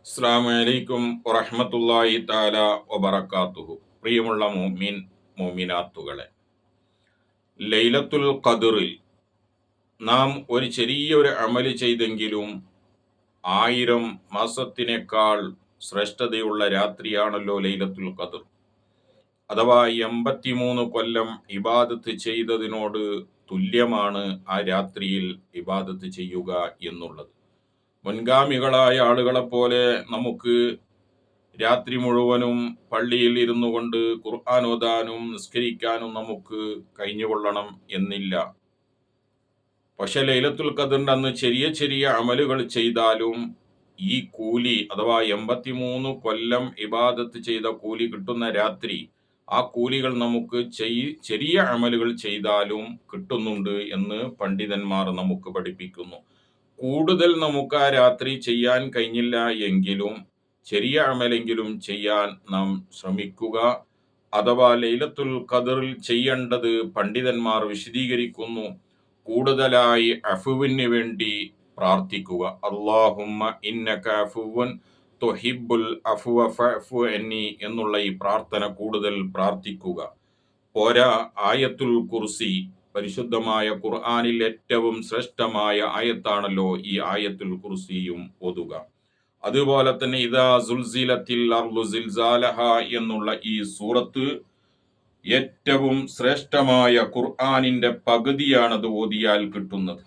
അസ്സലാമു അലൈക്കും വറഹ്മത്തുള്ളാഹി തആല വബറകാതുഹു. പ്രിയമുള്ള മോമിനാത്തുകളെ, ലൈലത്തുൽ ഖദറിൽ നാം ഒരു ചെറിയൊരു അമല് ചെയ്തെങ്കിലും 1000 മാസത്തിനേക്കാൾ ശ്രേഷ്ഠതയുള്ള രാത്രിയാണല്ലോ ലൈലത്തുൽ ഖദർ. അഥവാ 83 കൊല്ലം ഇബാദത്ത് ചെയ്തതിനോട് തുല്യമാണ് ആ രാത്രിയിൽ ഇബാദത്ത് ചെയ്യുക എന്നുള്ളത്. മുൻഗാമികളായ ആളുകളെ പോലെ നമുക്ക് രാത്രി മുഴുവനും പള്ളിയിൽ ഇരുന്നു കൊണ്ട് ഖുർആൻ ഓതാനും നിസ്കരിക്കാനും നമുക്ക് കഴിഞ്ഞുകൊള്ളണം എന്നില്ല. പക്ഷെ ലൈലത്തുൽ ഖദറിന്റെ അന്ന് ചെറിയ ചെറിയ അമലുകൾ ചെയ്താലും ഈ കൂലി അഥവാ 83 കൊല്ലം ഇബാദത്ത് ചെയ്ത കൂലി കിട്ടുന്ന രാത്രി, ആ കൂലികൾ നമുക്ക് ചെറിയ അമലുകൾ ചെയ്താലും കിട്ടുന്നുണ്ട് എന്ന് പണ്ഡിതന്മാർ നമുക്ക് പഠിപ്പിക്കുന്നു. കൂടുതൽ നമുക്ക് ആ രാത്രി ചെയ്യാൻ കഴിഞ്ഞില്ല എങ്കിലും ചെറിയ അമലെങ്കിലും ചെയ്യാൻ നാം ശ്രമിക്കുക. അഥവാ ലൈലത്തുൽ ഖദറിൽ ചെയ്യേണ്ടത് പണ്ഡിതന്മാർ വിശദീകരിക്കുന്നു. കൂടുതലായി അഫുവിന് വേണ്ടി പ്രാർത്ഥിക്കുക. അല്ലാഹുമ്മ ഇന്നക അഫുവൻ തുഹിബ്ബുൽ അഫ്വ ഫഅഫു അന്നി എന്നുള്ള ഈ പ്രാർത്ഥന കൂടുതൽ പ്രാർത്ഥിക്കുക. പോരാ, ആയത്തുൽ കുർസി, പരിശുദ്ധമായ ഖുർആനിൽ ഏറ്റവും ശ്രേഷ്ഠമായ ആയത്താണല്ലോ ഈ ആയത്തുൽ കുർസിയും ഓതുക. അതുപോലെ തന്നെ ഇദാ സുൽസിലത്തിൽ അർളു സിൽസാലഹ എന്നുള്ള ഈ സൂറത്ത് ഏറ്റവും ശ്രേഷ്ഠമായ ഖുർആനിന്റെ പകുതിയാണത് ഓതിയാൽ കിട്ടുന്നത്.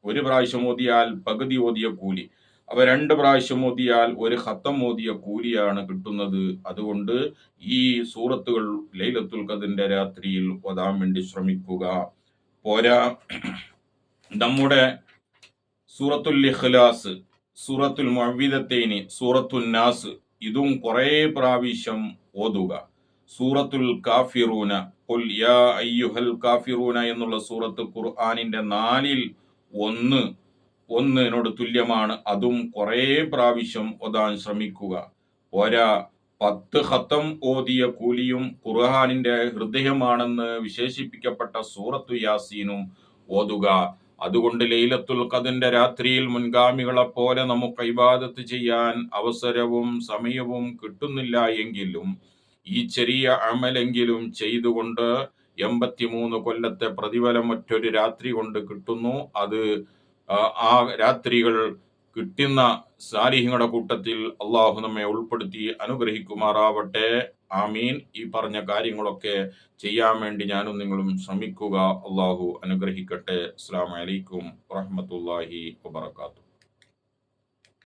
ഒരു പ്രാവശ്യം ഓതിയാൽ പകുതി ഓതിയ കൂലി, അവ 2 പ്രാവശ്യം ഓതിയാൽ ഒരു ഖത്തം ഓതിയ കൂലിയാണ് കിട്ടുന്നത്. അതുകൊണ്ട് ഈ സൂറത്തുകൾ ലൈലത്തുൽ ഖദറിന്റെ രാത്രിയിൽ ഓതാൻ വേണ്ടി ശ്രമിക്കുക. പോരാ, നമ്മുടെ സൂറത്തുൽ ഇഖ്ലാസ്, സൂറത്തുൽ മുഅവ്വിദത്തൈനി, സൂറത്തുൽ നാസ് ഇതും കുറേ പ്രാവശ്യം ഓതുക. സൂറത്തുൽ കാഫിറൂന, ഖുൽ യാ അയ്യുഹൽ കാഫിറൂന എന്നുള്ള സൂറത്ത് ഖുർആനിന്റെ 4ൽ 1 തുല്യമാണ്. അതും കുറേ പ്രാവശ്യം ഓതാൻ ശ്രമിക്കുക. പോരാ, 10 ഖത്തം ഓതിയ കൂലിയും ഖുർആനിന്റെ ഹൃദയമാണെന്ന് വിശേഷിപ്പിക്കപ്പെട്ട സൂറത്തു യാസീനും ഓതുക. അതുകൊണ്ട് ലൈലത്തുൽ ഖദറിന്റെ രാത്രിയിൽ മുൻഗാമികളെ പോലെ നമുക്ക് ഇബാദത്ത് ചെയ്യാൻ അവസരവും സമയവും കിട്ടുന്നില്ല എങ്കിലും ഈ ചെറിയ അമലെങ്കിലും ചെയ്തുകൊണ്ട് 83 കൊല്ലത്തെ പ്രതിഫലം മറ്റൊരു രാത്രി കൊണ്ട് കിട്ടുന്നു. അത് ആ രാത്രികൾ കിട്ടുന്ന സാലിഹ്യങ്ങളുടെ കൂട്ടത്തിൽ അള്ളാഹു നമ്മെ ഉൾപ്പെടുത്തി അനുഗ്രഹിക്കുമാറാവട്ടെ. ആമീൻ. ഈ പറഞ്ഞ കാര്യങ്ങളൊക്കെ ചെയ്യാൻ വേണ്ടി ഞാനും നിങ്ങളും ശ്രമിക്കുക. അള്ളാഹു അനുഗ്രഹിക്കട്ടെ. അസ്സലാമു അലൈക്കും വറഹ്മത്തുള്ളാഹി വബറകാതുഹു.